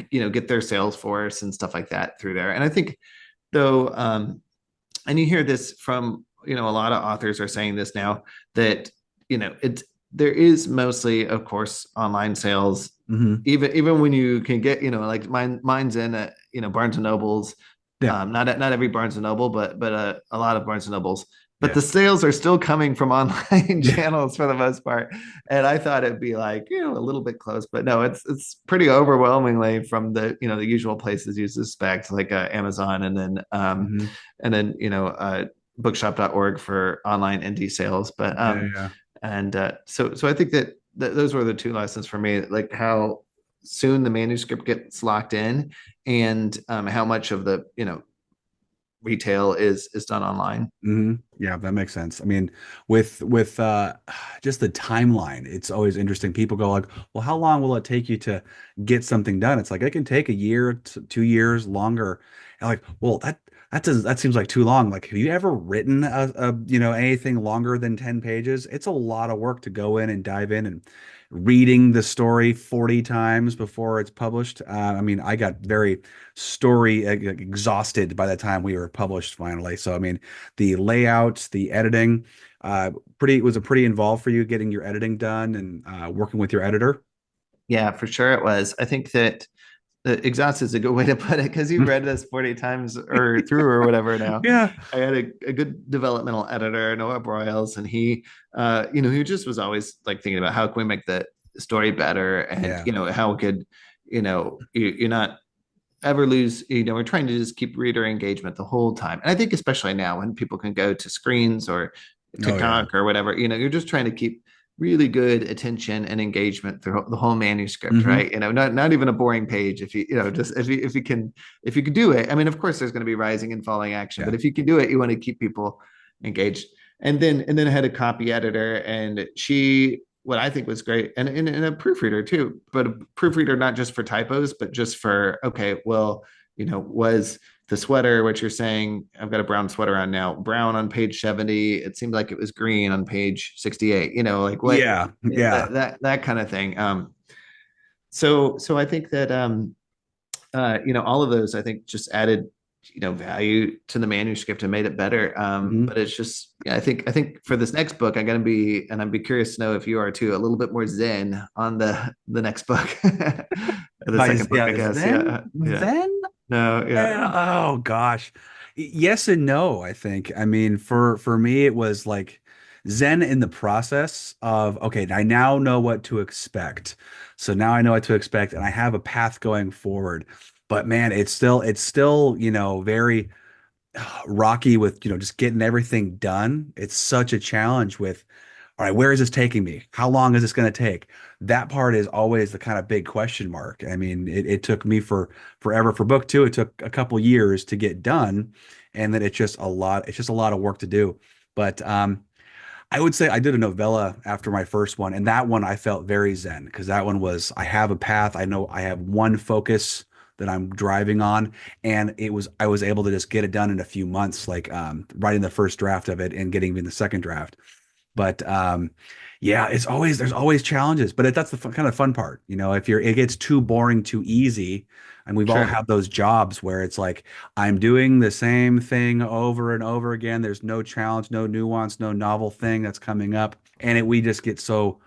get their sales force and stuff like that through there. And I think though, and you hear this from a lot of authors are saying this now, that it's there is mostly, of course, online sales, Hmm. even when you can get like mine's in Barnes and Nobles, Yeah. not every Barnes and Noble, but a lot of Barnes and Nobles. But Yeah. the sales are still coming from online Yeah. channels for the most part, and I thought it'd be like a little bit close, but no, it's pretty overwhelmingly from the the usual places you suspect, like Amazon, Hmm. and then bookshop.org for online indie sales. But Yeah. Yeah. and so I think that those were the two lessons for me, like how soon the manuscript gets locked in, and how much of the retail is done online. Yeah, that makes sense. I mean, with just the timeline, it's always interesting. People go like, "Well, how long will it take you to get something done?" It's like it can take a year, 2 years, longer. And like, well, that seems like too long. Like, have you ever written anything longer than 10 pages? It's a lot of work to go in and dive in and reading the story 40 times before it's published. I mean, I got very story exhausted by the time we were published finally. So, I mean, the layouts, the editing, pretty was it pretty involved for you getting your editing done and working with your editor? Yeah, for sure it was. I think that exhaust is a good way to put it, because you've read this 40 times or through or whatever now. Yeah. I had a good developmental editor, Noah Broyles, and he just was always like thinking about how can we make the story better, and Yeah. how could you're not ever lose, we're trying to just keep reader engagement the whole time. And I think especially now when people can go to screens or Oh yeah. TikTok or whatever, you're just trying to keep really good attention and engagement through the whole manuscript, Hmm. right? Not even a boring page. If just if you can do it. I mean, of course there's going to be rising and falling action, but Yeah. if you can do it, you want to keep people engaged. And then I had a copy editor, and she, what I think was great, and a proofreader too, but a proofreader not just for typos, but just for, okay, well, was the sweater, what you're saying, I've got a brown sweater on now, brown on page 70. It seemed like it was green on page 68. Like what, Yeah. Yeah. that kind of thing. So I think that all of those, I think, just added value to the manuscript and made it better. Hmm. But it's just, yeah, I think for this next book, I'm gonna be, and I'd be curious to know if you are too, a little bit more zen on the next book, the second book, I Is guess. Yeah, yeah. then No, yeah, oh gosh. Yes and no, I think. I mean, for me it was like Zen in the process of okay, I now know what to expect. So now I know what to expect and I have a path going forward. But man, it's still, very rocky with, just getting everything done. It's such a challenge with, all right, where is this taking me? How long is this going to take? That part is always the kind of big question mark. I mean, it took me forever for book two. It took a couple years to get done, and then it's just a lot of work to do. But I would say I did a novella after my first one, and that one I felt very zen because that one was I have a path. I know I have one focus that I'm driving on, and I was able to just get it done in a few months, like writing the first draft of it and getting in the second draft. But yeah, there's always challenges, but that's the kind of fun part. If it gets too boring, too easy, and we've all sure. had those jobs where it's like I'm doing the same thing over and over again. There's no challenge, no nuance, no novel thing that's coming up, and we just get so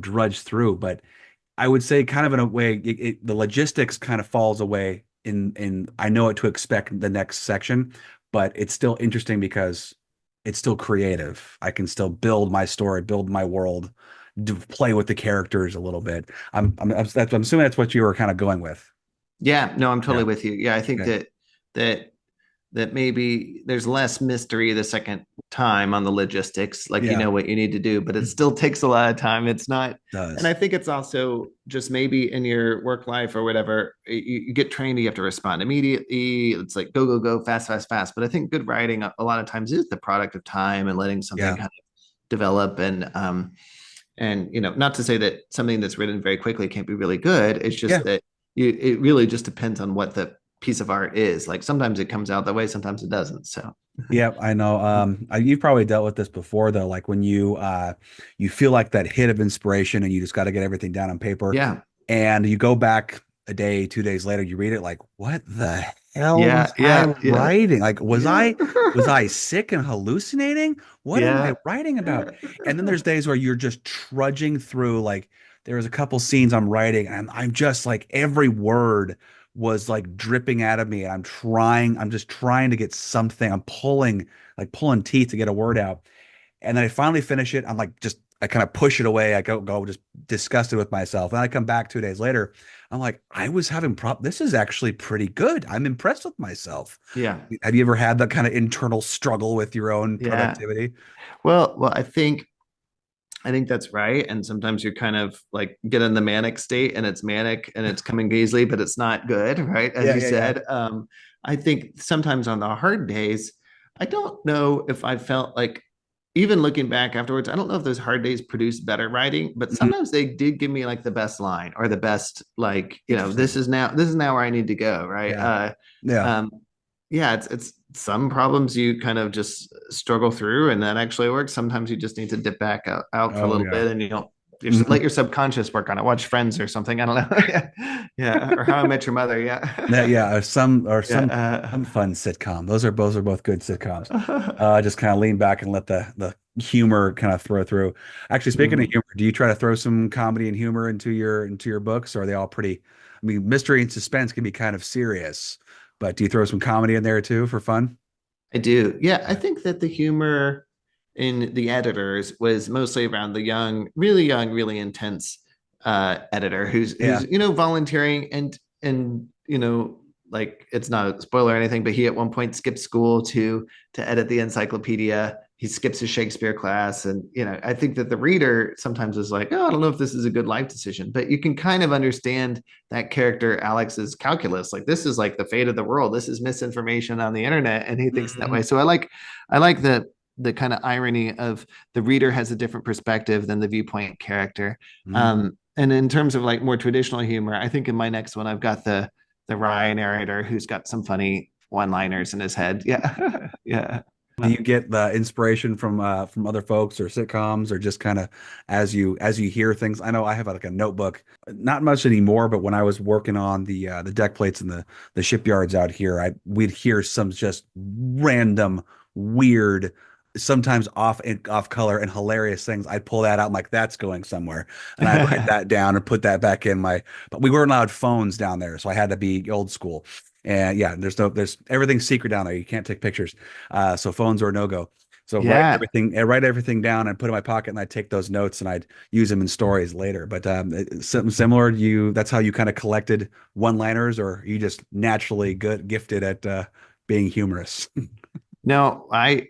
drudged through. But I would say, kind of in a way, the logistics kind of falls away in I know what to expect in the next section, but it's still interesting because it's still creative. I can still build my story, build my world, play with the characters a little bit. I'm assuming that's what you were kind of going with. Yeah, no, I'm totally Yeah. with you. Yeah, I think Okay. that that maybe there's less mystery the second time on the logistics, like you Yeah. know what you need to do, but it still takes a lot of time. It's not, and I Does. think it's also just maybe in your work life or whatever, you get trained, you have to respond immediately. It's like go, go, go, fast, fast, fast. But I think good writing a lot of times is the product of time and letting something Yeah. kind of develop and you know, not to say that something that's written very quickly can't be really good. It's just Yeah. that it really just depends on what the piece of art is. Like sometimes it comes out that way, sometimes it doesn't. So Yeah, I know. You've probably dealt with this before though, like when you feel like that hit of inspiration and you just got to get everything down on paper yeah, and you go back a day, 2 days later, you read it like, what the hell yeah, was I yeah, yeah, writing? Like, yeah, was I sick and hallucinating? What am I yeah, writing about? And then there's days where you're just trudging through, like there was a couple scenes I'm writing and I'm just like every word was like dripping out of me. And I'm just trying to get something. I'm pulling teeth to get a word out. And then I finally finish it. I'm like, just, I kind of push it away. I go just disgusted with myself. And I come back 2 days later. I'm like, I was having this is actually pretty good. I'm impressed with myself. yeah, Have you ever had that kind of internal struggle with your own yeah. productivity? Well, I think that's right. And sometimes you kind of like get in the manic state and it's manic and it's coming easily, but it's not good, right? As Yeah, you yeah, yeah. said. I think sometimes on the hard days, I don't know if I felt like even looking back afterwards, I don't know if those hard days produced better writing, but Mhm. sometimes they did give me like the best line or the best, like, you know, Interesting. this is now where I need to go, right? Yeah. Yeah. Um, yeah, it's some problems you kind of just struggle through and that actually works. Sometimes you just need to dip back out for a Oh, little yeah. bit and you don't you just let Mhm. your subconscious work on it. Watch Friends or something. I don't know. Yeah. Yeah. Or How I Met Your Mother. Yeah, Yeah. yeah, Yeah. some fun sitcom. Those are both good sitcoms. Just kind of lean back and let the humor kind of throw through. Actually, speaking of Mhm. humor, do you try to throw some comedy and humor into your books, or are they all pretty? I mean, mystery and suspense can be kind of serious, but do you throw some comedy in there too for fun? I do. Yeah, I Yeah, think that the humor in the editors was mostly around the young, really intense editor who's yeah, you know volunteering and you know like it's not a spoiler or anything, but he at one point skips school to edit the encyclopedia. He skips his Shakespeare class, and you know I think that the reader sometimes is like, oh, I don't know if this is a good life decision, but you can kind of understand that character Alex's calculus. Like this is like the fate of the world. This is misinformation on the internet, and he thinks that way. Mhm. So I like the kind of irony of the reader has a different perspective than the viewpoint character. Mhm. And in terms of like more traditional humor, I think in my next one I've got the wry narrator who's got some funny one-liners in his head. Yeah, yeah. Do you get the inspiration from other folks or sitcoms or just kind of as you hear things? I know I have like a notebook, not much anymore, but when I was working on the deck plates and the shipyards out here, I we'd hear some just random, weird, sometimes off color and hilarious things. I'd pull that out, I'm like, that's going somewhere. And I'd write that down and put that back in but we weren't allowed phones down there, so I had to be old school. And yeah, there's everything's secret down there. You can't take pictures. So phones are a no-go. So Yeah. I write everything down and put it in my pocket, and I take those notes and I'd use them in stories later. But something similar. That's how you kind of collected one-liners, or you just naturally good gifted at being humorous. No, I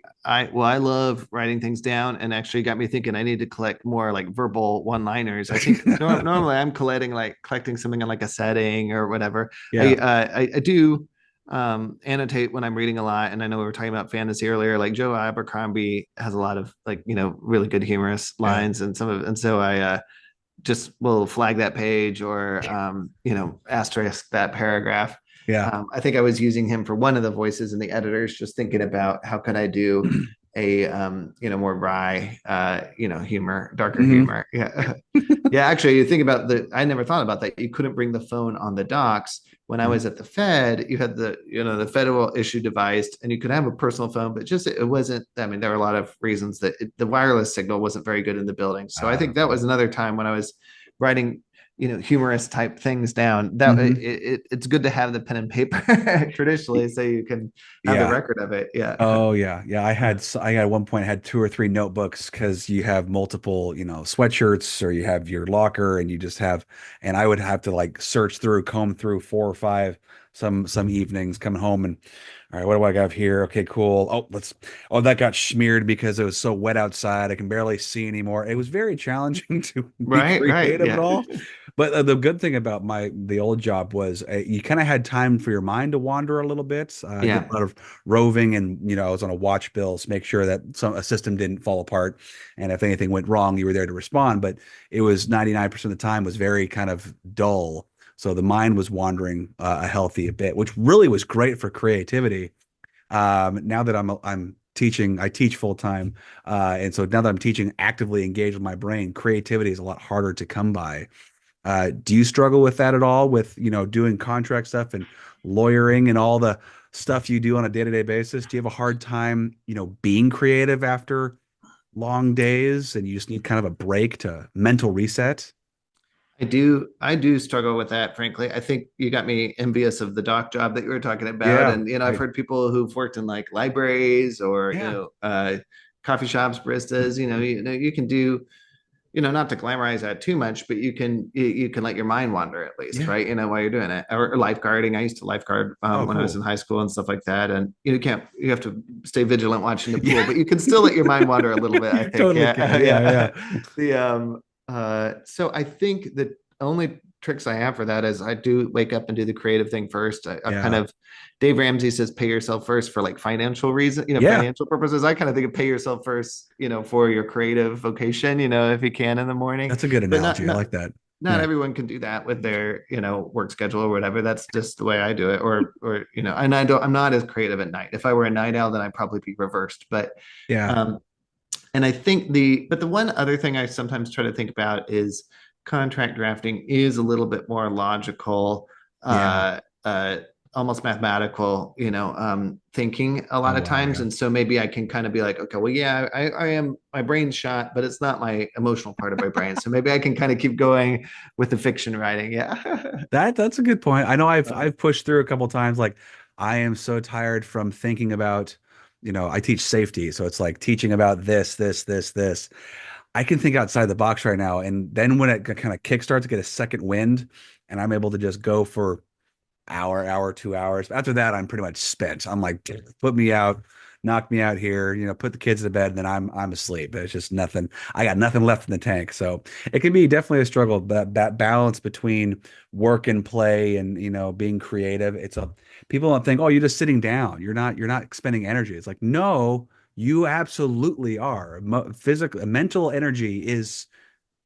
love writing things down and actually got me thinking I need to collect more like verbal one-liners. I think normally I'm collecting something on like a setting or whatever. Yeah, I do annotate when I'm reading a lot, and I know we were talking about fantasy earlier. Like Joe Abercrombie has a lot of like you know really good humorous yeah, lines, and so I just will flag that page or you know asterisk that paragraph. yeah. I think I was using him for one of the voices in the editors, just thinking about how could I do a you know more wry you know humor, darker Hmm. humor. Yeah, yeah. Actually, you think about I never thought about that. You couldn't bring the phone on the docks. When I was at the Fed, you had the you know the federal issue device, and you could have a personal phone, but just it wasn't. I mean, there were a lot of reasons that the wireless signal wasn't very good in the building. So I think that Okay. was another time when I was writing humorous type things down. That Hmm. it's good to have the pen and paper traditionally, so you can have the Yeah. record of it. Yeah. Oh yeah, yeah. I had at one point I had two or three notebooks because you have multiple, sweatshirts or you have your locker and you just have, and I would have to like search through, comb through four or five some evenings coming home and all right, what do I got here? Okay, cool. Oh, that got smeared because it was so wet outside. I can barely see anymore. It was very challenging to be Right, right. creative at Yeah. all. But the good thing about the old job was you kind of had time for your mind to wander a little bit. I did Yeah. a lot of roving, and I was on a watch bills, make sure that a system didn't fall apart, and if anything went wrong, you were there to respond. But it was 99% of the time was very kind of dull, so the mind was wandering a healthy bit, which really was great for creativity. Now that I'm teaching, I teach full time, and so now that I'm teaching actively engaged with my brain, creativity is a lot harder to come by. Do you struggle with that at all with, doing contract stuff and lawyering and all the stuff you do on a day-to-day basis? Do you have a hard time, being creative after long days and you just need kind of a break to mental reset? I do struggle with that, frankly. I think you got me envious of the doc job that you were talking about. Yeah, And, I've right. heard people who've worked in like libraries or, Yeah. coffee shops, baristas, you can do, not to glamorize that too much, but you can let your mind wander at least, Yeah. right? While you're doing it. Or lifeguarding. I used to lifeguard Oh, when I was cool. in high school and stuff like that. And you have to stay vigilant watching the pool, Yeah. but you can still let your mind wander a little bit, I You think. totally Yeah. can. Yeah, Yeah. yeah. So I think the only tricks I have for that is I do wake up and do the creative thing first. I kind Yeah. of, Dave Ramsey says, pay yourself first for like financial reason, Yeah. financial purposes. I kind of think of pay yourself first, for your creative vocation, if you can in the morning, That's a good but analogy. I like that. not Yeah. everyone can do that with their, work schedule or whatever. That's just the way I do it. And I'm not as creative at night. If I were a night owl, then I'd probably be reversed. Yeah. Um, and I think but the one other thing I sometimes try to think about is contract drafting is a little bit more logical, Yeah. uh, uh, almost mathematical, thinking a lot Oh, of wow. times. Yeah. And so maybe I can kind of be like, okay, well, yeah, I am, my brain's shot, but it's not my emotional part of my brain. So maybe I can kind of keep going with the fiction writing. Yeah. That's a good point. I know I've pushed through a couple times. Like I am so tired from thinking about, I teach safety, so it's like teaching about this. I can think outside the box right now, and then when it kind of kickstarts, get a second wind, and I'm able to just go for hour, 2 hours. After that, I'm pretty much spent. I'm like, put me out, knock me out here, put the kids to bed, and then I'm asleep. It's just nothing. I got nothing left in the tank. So it can be definitely a struggle, but that balance between work and play and being creative. People don't think, oh, you're just sitting down. You're not expending energy. It's like, no, you absolutely are. Physical, mental energy is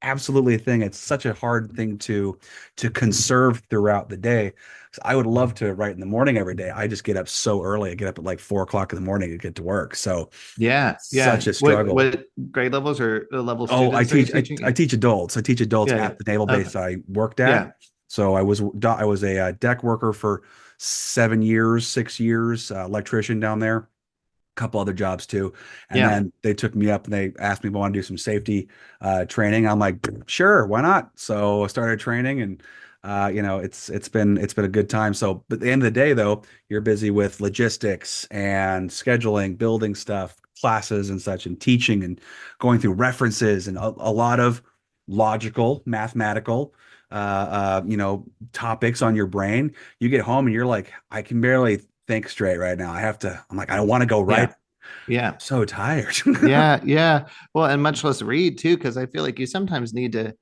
absolutely a thing. It's such a hard thing to conserve throughout the day. So I would love to write in the morning every day. I just get up so early. I get up at like 4 o'clock in the morning to get to work. So Yeah. Yeah. such a What, struggle. what grade levels or the level Oh, I students are you teach I, teaching? I Yeah. teach adults. I teach adults Yeah. at Yeah. the naval Okay. base I worked at. Yeah. So I was a deck worker for 7 years, 6 years, electrician down there, couple other jobs too. And Yeah. then they took me up and they asked me if I want to do some safety training. I'm like, sure, why not? So I started training and it's been a good time. So, but at the end of the day though, you're busy with logistics and scheduling, building stuff, classes and such, and teaching and going through references and a lot of logical, mathematical topics on your brain. You get home and you're like, I can barely think straight right now. I'm like, I don't want to go right. Yeah. Yeah. So tired. Yeah, yeah. Well, and much less read too, because I feel like you sometimes need to,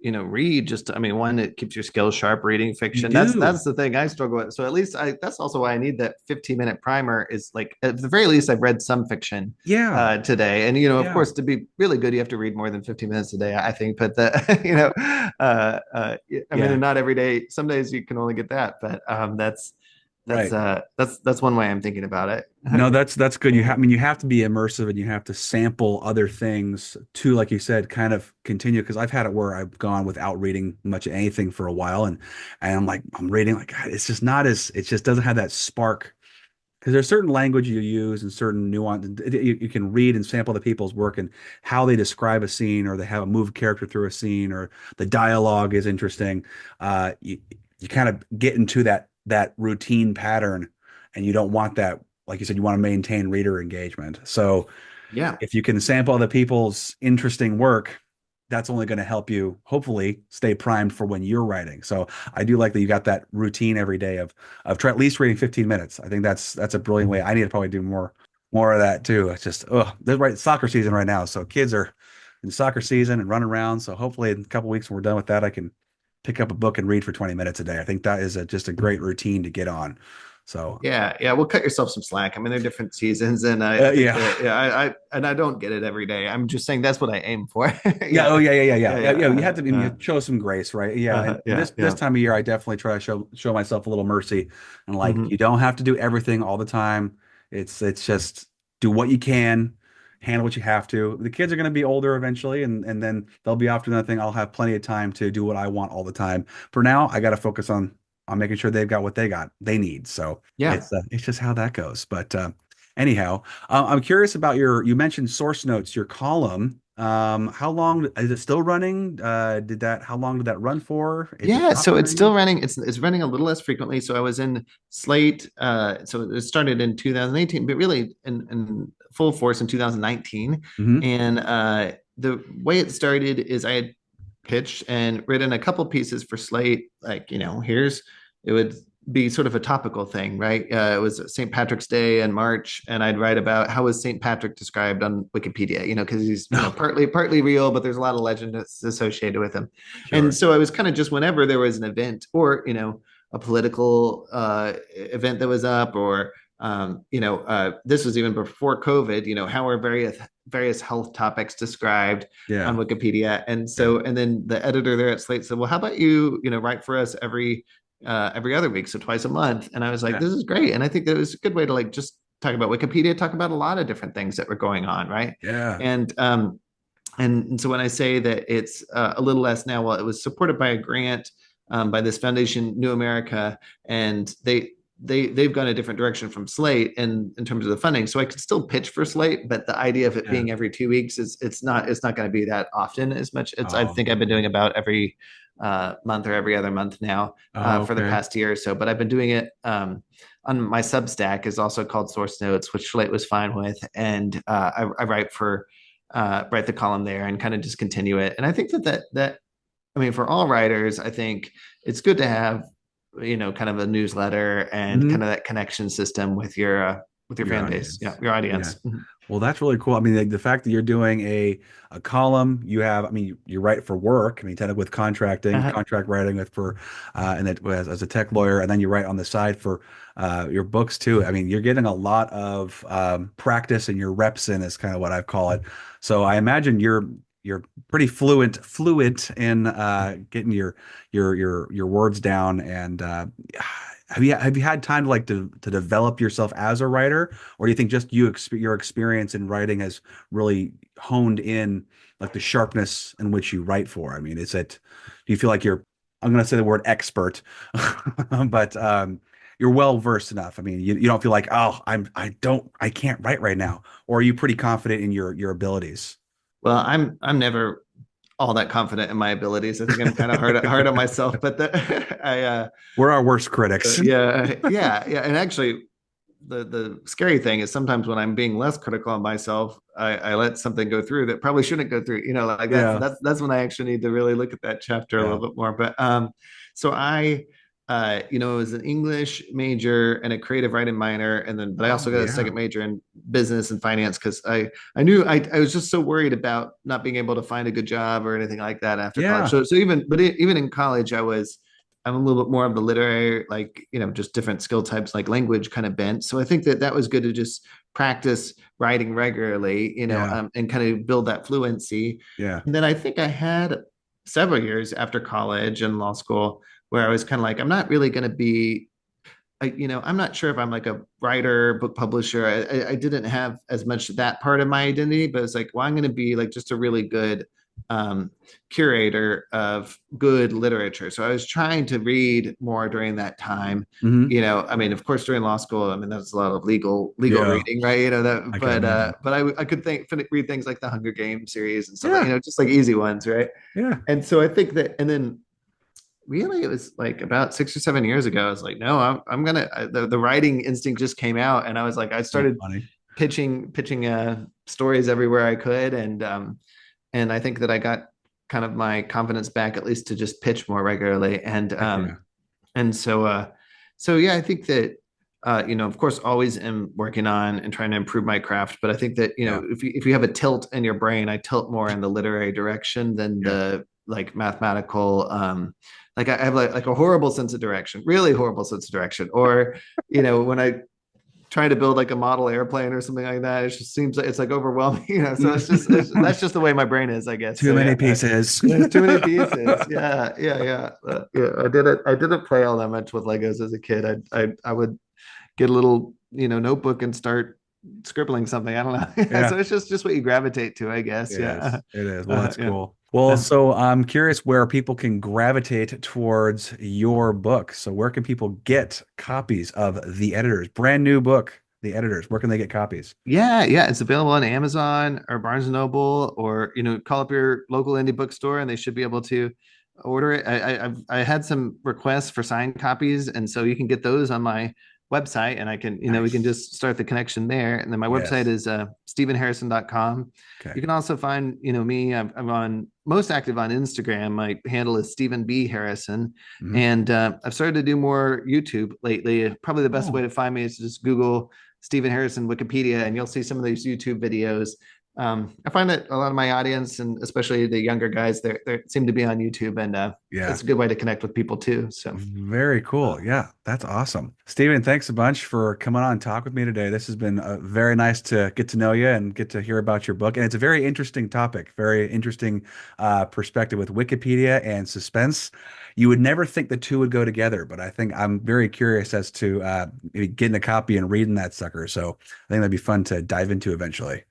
read just I mean, one, it keeps your skills sharp reading You fiction. That's do. the thing I struggle with. So at least that's also why I need that 15-minute primer is like at the very least I've read some fiction Yeah. today. And of Yeah. course to be really good you have to read more than 15 minutes a day, I think. But I mean, Yeah. and not every day. Some days you can only get that, but Right. that's one way I'm thinking about it. No, that's good. I mean, you have to be immersive and you have to sample other things to, like you said, kind of continue. Because I've had it where I've gone without reading much of anything for a while, and I'm like, I'm reading like God, it's just not as it just doesn't have that spark because there's certain language you use and certain nuance you can read and sample the people's work and how they describe a scene, or they have a move character through a scene, or the dialogue is interesting. You kind of get into that routine pattern, and you don't want that. Like you said, you want to maintain reader engagement. So Yeah. if you can sample other people's interesting work, that's only going to help you hopefully stay primed for when you're writing. So I do like that you got that routine every day of try at least reading 15 minutes. I think that's a brilliant way. I need to probably do more of that too. It's just they're right soccer season right now. So kids are in soccer season and running around. So hopefully in a couple weeks when we're done with that, I can pick up a book and read for 20 minutes a day. I think that is just a great routine to get on. So Yeah, yeah. Well, cut yourself some slack. I mean, they're different seasons, and I think yeah. that yeah, I don't get it every day. I'm just saying that's what I aim for. Yeah. Oh, Yeah, yeah. Yeah. Yeah. Yeah. yeah, Yeah. yeah. Yeah. You have to you show some grace, right? Yeah. And Yeah, this yeah. time of year, I definitely try to show myself a little mercy, and like Hmm. you don't have to do everything all the time. It's just do what you can, handle what you have to. The kids are going to be older eventually, and then they'll be off to another thing. I'll have plenty of time to do what I want all the time. For now, I got to focus on making sure they've got what they need. So Yeah. it's just how that goes. But anyhow. I'm curious about you mentioned source notes, your column. How long is it still running? How long did that run for? Is it Yeah, stopped so it's running? still running. It's running a little less frequently. So I was in Slate. So it started in 2018, but really in full force in 2019. Hmm. And the way it started is I had pitched and written a couple pieces for Slate. Like, here's it would be sort of a topical thing, right? It was St. Patrick's Day in March, and I'd write about how was St. Patrick described on Wikipedia. Because he's No. partly real, but there's a lot of legend that's associated with him. And Sure. so I was kind of just whenever there was an event or, a political event that was up, or, this was even before COVID, how are various health topics described on Yeah. Wikipedia. And Yeah. so, and then the editor there at Slate said, well, how about write for us every other week, so twice a month. And I was like, Yeah. this is great. And I think that was a good way to like just talk about Wikipedia, talk about a lot of different things that were going on, right? Yeah. And so when I say that it's a little less now, well, it was supported by a grant by this foundation, New America, and they've gone a different direction from Slate in terms of the funding. So I could still pitch for Slate, but the idea of it Yeah. being every 2 weeks is it's not going to be that often as much. I Oh. think I've been doing about every month or every other month now Oh, for the okay. past year or so. But I've been doing it on my Substack is also called Source Notes, which Slate was fine with, and I write the column there and kind of just continue it. And I think that I mean, for all writers, I think it's good to have kind of a newsletter and kind Hmm. of that connection system with your Your fan base, audience. your Yeah. audience. Well, that's really cool. I mean, the fact that you're doing a column, I mean, you write for work. I mean, technically with contracting, Uh-huh. contract writing with for, and that as a tech lawyer, and then you write on the side for your books too. I mean, you're getting a lot of practice and your reps in is kind of what I call it. So I imagine you're pretty fluent in getting your words down. And have you had time to like to develop yourself as a writer? Or do you think just your experience in writing has really honed in like the sharpness in which you write for? I mean, do you feel like I'm going to say the word expert, but you're well versed enough. I mean, you don't feel like, oh, I can't write right now. Or are you pretty confident in your abilities? Well, I'm never all that confident in my abilities. I think I'm kind of hard on myself, but I We're our worst critics. yeah. And actually, the scary thing is sometimes when I'm being less critical on myself, I let something go through that probably shouldn't go through. Like that's Yeah. that's that's when I actually need to really look at that chapter a Yeah. little bit more. But so I was an English major and a creative writing minor, and then but I also Oh, got a yeah. second major in business and finance because I knew I was just so worried about not being able to find a good job or anything like that after college. Yeah. So even in college, I'm a little bit more of the literary, like, just different skill types, like language kind of bent. So I think that was good to just practice writing regularly, Yeah. and kind of build that fluency. Yeah. And then I think I had several years after college and law school where I was kind of like, I'm not really going to be, I'm not sure if I'm like a writer, book publisher. I didn't have as much that part of my identity, but it's like, well, I'm going to be like just a really good um, curator of good literature. So I was trying to read more during that time. Hmm. I mean, of course, during law school, I mean, there's a lot of legal Yeah, reading, right? I can imagine. But I could read things like the Hunger Games series and stuff like, Yeah, just like easy ones, right? yeah. And so I think that, and then really it was like about 6 or 7 years ago, I was like, no, I'm gonna, the writing instinct just came out, and I was like, I That's started funny. pitching stories everywhere I could, and I think that I got kind of my confidence back, at least to just pitch more regularly. Heck yeah. And so yeah, I think that of course, always am working on and trying to improve my craft. But I think that Yeah, if you have a tilt in your brain, I tilt more in the literary direction than yeah. the like mathematical. Like I have like a horrible sense of direction, really horrible sense of direction. Or when I trying to build like a model airplane or something like that. It just seems like it's like overwhelming, So that's just the way my brain is, I guess. Too So many yeah, pieces. there's too many pieces. Yeah, yeah, yeah, yeah. I didn't play all that much with Legos as a kid. I would get a little notebook and start scribbling something. I don't know. Yeah. So it's just what you gravitate to, I guess. It is. Yeah. It is. Well, that's Yeah. cool. Well, Yeah. so I'm curious where people can gravitate towards your book. So where can people get copies of The Editors? Brand new book, The Editors. Where can they get copies? Yeah, yeah, it's available on Amazon or Barnes and Noble, or call up your local indie bookstore, and they should be able to order it. I had some requests for signed copies, and so you can get those on my website, and I can we can Nice. just start the connection there. And then my website Yes. is stephenharrison.com. Okay. You can also find me. I'm on most active on Instagram. My handle is Stephen B Harrison, Mhm. and I've started to do more YouTube lately. Probably the best way Oh, to find me is to just Google Stephen Harrison Wikipedia, and you'll see some of these YouTube videos. I find that a lot of my audience, and especially the younger guys, they seem to be on YouTube, and yeah. it's a good way to connect with people too. So, Very uh, cool. Yeah, that's awesome. Steven, thanks a bunch for coming on and talk with me today. This has been very nice to get to know you and get to hear about your book. And it's a very interesting topic, very interesting perspective with Wikipedia and suspense. You would never think the two would go together, but I think I'm very curious as to maybe getting a copy and reading that sucker. So I think that'd be fun to dive into eventually.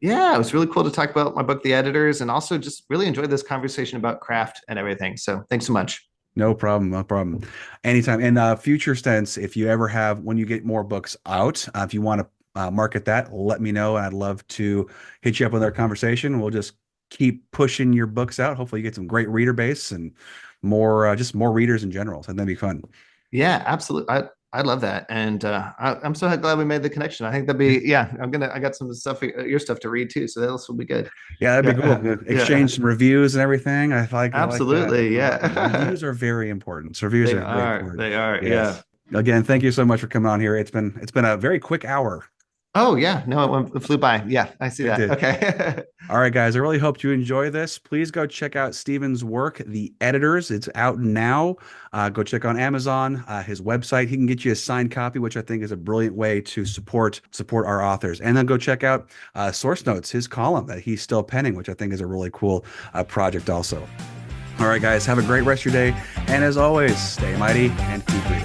yeah, it was really cool to talk about my book, The Editors, and also just really enjoyed this conversation about craft and everything. So, thanks so much. No problem, no problem. Anytime. And future stents, if you ever have, when you get more books out, if you want to market that, let me know. I'd love to hit you up with our conversation. We'll just keep pushing your books out. Hopefully, you get some great reader base and more, just more readers in general. So that'd be fun. Yeah, absolutely. I love that, and I'm so glad we made the connection. I think that'd Yeah, be yeah. I got some stuff your stuff to read too, so this will be good. yeah, that'd be cool. Yeah, yeah, Exchange some reviews and everything. I like that. absolutely. I like that. Yeah, Reviews are very important. So reviews they are very are. important. They are. Yeah. Yes. Again, thank you so much for coming on here. It's been a very quick hour. Oh yeah. No, it flew by. Yeah, I see It that. did. Okay. All right, guys, I really hope you enjoy this. Please go check out Steven's work, The Editors. It's out now. Go check on Amazon, his website. He can get you a signed copy, which I think is a brilliant way to support our authors. And then go check out Source Notes, his column that he's still penning, which I think is a really cool project also. All right, guys, have a great rest of your day. And as always, stay mighty and keep reading.